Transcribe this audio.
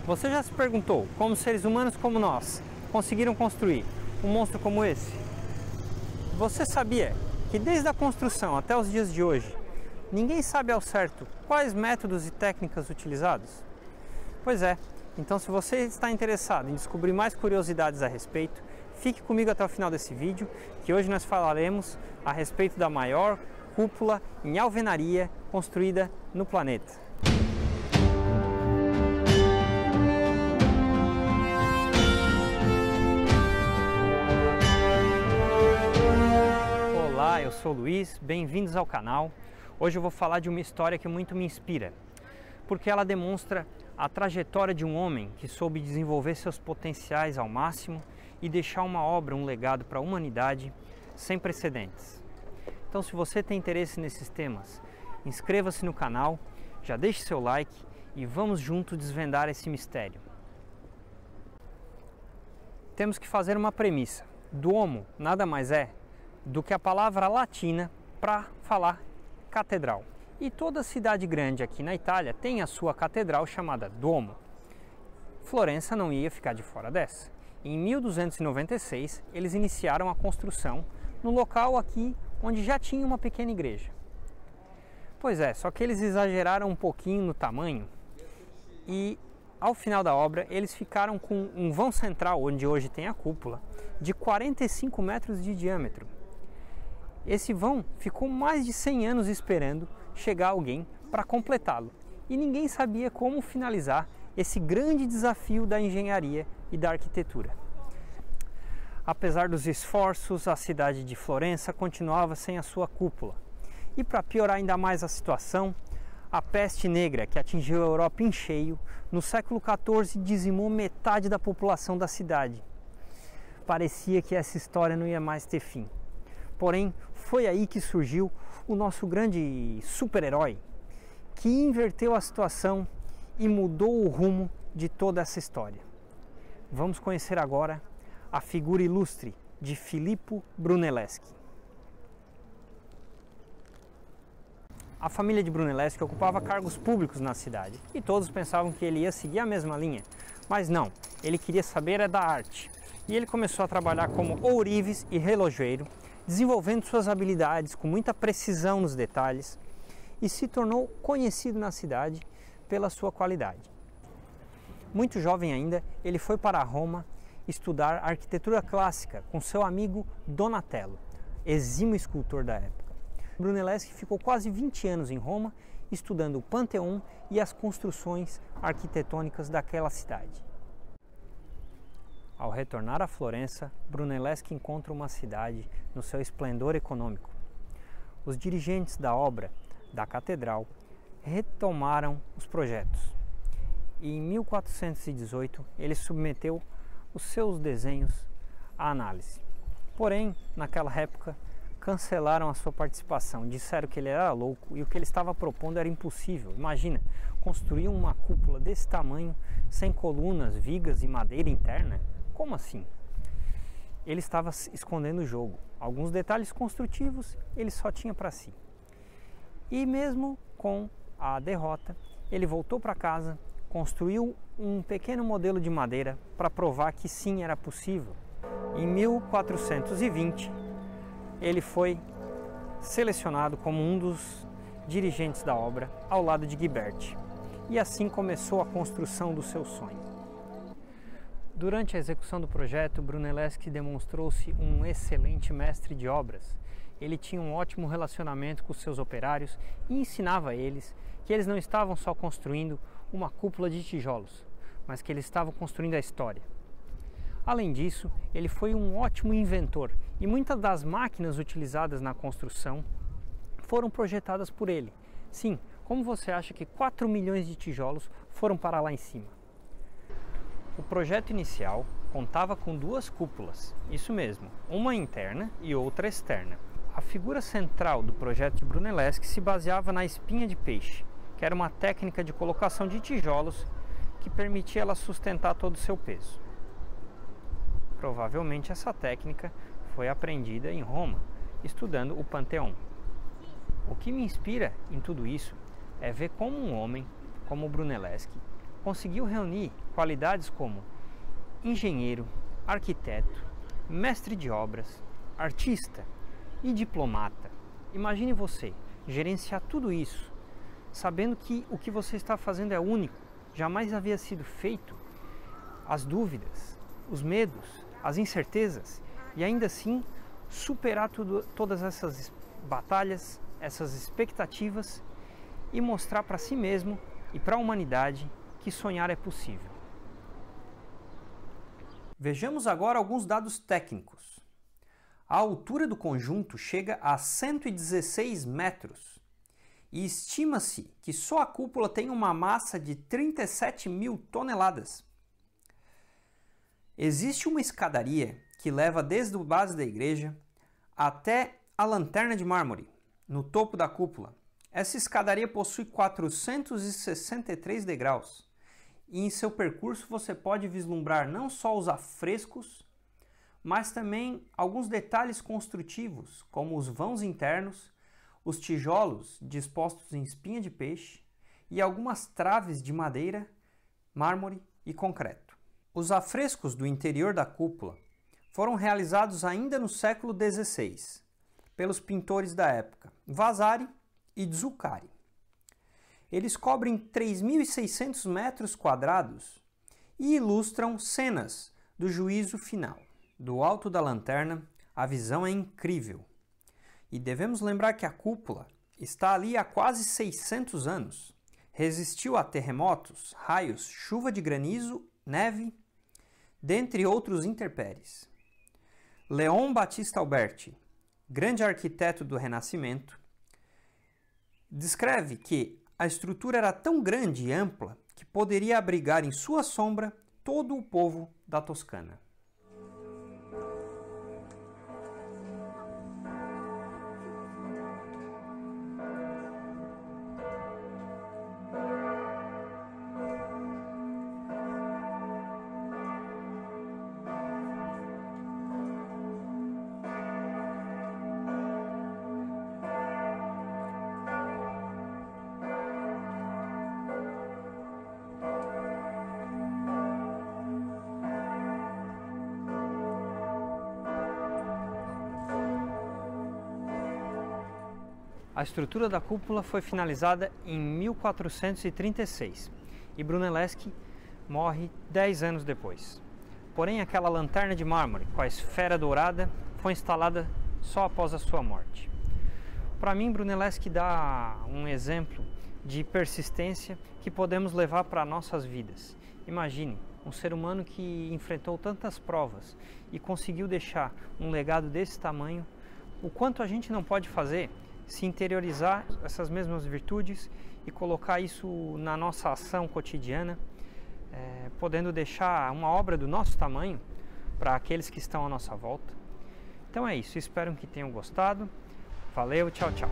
Você já se perguntou como seres humanos como nós conseguiram construir um monstro como esse? Você sabia que desde a construção até os dias de hoje, ninguém sabe ao certo quais métodos e técnicas utilizados? Pois é, então se você está interessado em descobrir mais curiosidades a respeito, fique comigo até o final desse vídeo, que hoje nós falaremos a respeito da maior cúpula em alvenaria construída no planeta. Olá, eu sou o Luiz, bem-vindos ao canal. Hoje eu vou falar de uma história que muito me inspira, porque ela demonstra a trajetória de um homem que soube desenvolver seus potenciais ao máximo e deixar uma obra, um legado para a humanidade sem precedentes. Então, se você tem interesse nesses temas, inscreva-se no canal, já deixe seu like e vamos juntos desvendar esse mistério. Temos que fazer uma premissa. Duomo nada mais é do que a palavra latina para falar catedral. E toda cidade grande aqui na Itália tem a sua catedral chamada Duomo. Florença não ia ficar de fora dessa. Em 1296, eles iniciaram a construção no local aqui onde já tinha uma pequena igreja. Pois é, só que eles exageraram um pouquinho no tamanho e ao final da obra eles ficaram com um vão central, onde hoje tem a cúpula, de 45 metros de diâmetro. Esse vão ficou mais de 100 anos esperando chegar alguém para completá-lo e ninguém sabia como finalizar esse grande desafio da engenharia e da arquitetura. Apesar dos esforços, a cidade de Florença continuava sem a sua cúpula. E para piorar ainda mais a situação, a peste negra, que atingiu a Europa em cheio, no século XIV dizimou metade da população da cidade. Parecia que essa história não ia mais ter fim. Porém, foi aí que surgiu o nosso grande super-herói, que inverteu a situação e mudou o rumo de toda essa história. Vamos conhecer agora a figura ilustre de Filippo Brunelleschi. A família de Brunelleschi ocupava cargos públicos na cidade e todos pensavam que ele ia seguir a mesma linha, mas não, ele queria saber da arte e ele começou a trabalhar como ourives e relojoeiro, desenvolvendo suas habilidades com muita precisão nos detalhes e se tornou conhecido na cidade pela sua qualidade. Muito jovem ainda, ele foi para Roma estudar arquitetura clássica com seu amigo Donatello, exímio escultor da época. Brunelleschi ficou quase 20 anos em Roma estudando o Panteão e as construções arquitetônicas daquela cidade. Ao retornar a Florença, Brunelleschi encontra uma cidade no seu esplendor econômico. Os dirigentes da obra da catedral retomaram os projetos e em 1418 ele submeteu os seus desenhos à análise. Porém, naquela época, cancelaram a sua participação, disseram que ele era louco e o que ele estava propondo era impossível. Imagina, construir uma cúpula desse tamanho, sem colunas, vigas e madeira interna? Como assim? Ele estava escondendo o jogo. Alguns detalhes construtivos ele só tinha para si. E mesmo com a derrota, ele voltou para casa, construiu um pequeno modelo de madeira para provar que sim, era possível. Em 1420, ele foi selecionado como um dos dirigentes da obra, ao lado de Ghiberti. E assim começou a construção do seu sonho. Durante a execução do projeto, Brunelleschi demonstrou-se um excelente mestre de obras. Ele tinha um ótimo relacionamento com seus operários e ensinava a eles que eles não estavam só construindo uma cúpula de tijolos, mas que eles estavam construindo a história. Além disso, ele foi um ótimo inventor e muitas das máquinas utilizadas na construção foram projetadas por ele. Sim, como você acha que 4 milhões de tijolos foram parar lá em cima? O projeto inicial contava com duas cúpulas, isso mesmo, uma interna e outra externa. A figura central do projeto de Brunelleschi se baseava na espinha de peixe, que era uma técnica de colocação de tijolos que permitia ela sustentar todo o seu peso. Provavelmente essa técnica foi aprendida em Roma, estudando o Panteão. O que me inspira em tudo isso é ver como um homem como Brunelleschi conseguiu reunir qualidades como engenheiro, arquiteto, mestre de obras, artista e diplomata. Imagine você gerenciar tudo isso, sabendo que o que você está fazendo é único, jamais havia sido feito, as dúvidas, os medos, as incertezas, e ainda assim superar todas essas batalhas, essas expectativas e mostrar para si mesmo e para a humanidade que sonhar é possível. Vejamos agora alguns dados técnicos. A altura do conjunto chega a 116 metros e estima-se que só a cúpula tem uma massa de 37.000 toneladas. Existe uma escadaria que leva desde a base da igreja até a lanterna de mármore, no topo da cúpula. Essa escadaria possui 463 degraus e em seu percurso você pode vislumbrar não só os afrescos, mas também alguns detalhes construtivos, como os vãos internos, os tijolos dispostos em espinha de peixe e algumas traves de madeira, mármore e concreto. Os afrescos do interior da cúpula foram realizados ainda no século XVI pelos pintores da época, Vasari e Zuccari. Eles cobrem 3.600 metros quadrados e ilustram cenas do juízo final. Do alto da lanterna, a visão é incrível. E devemos lembrar que a cúpula está ali há quase 600 anos. Resistiu a terremotos, raios, chuva de granizo, neve, dentre outros intempéries. Leon Battista Alberti, grande arquiteto do Renascimento, descreve que a estrutura era tão grande e ampla que poderia abrigar em sua sombra todo o povo da Toscana. A estrutura da cúpula foi finalizada em 1436 e Brunelleschi morre 10 anos depois. Porém, aquela lanterna de mármore com a esfera dourada foi instalada só após a sua morte. Para mim, Brunelleschi dá um exemplo de persistência que podemos levar para nossas vidas. Imagine um ser humano que enfrentou tantas provas e conseguiu deixar um legado desse tamanho. O quanto a gente não pode fazer se interiorizar essas mesmas virtudes e colocar isso na nossa ação cotidiana, podendo deixar uma obra do nosso tamanho para aqueles que estão à nossa volta. Então é isso, espero que tenham gostado. Valeu, tchau, tchau!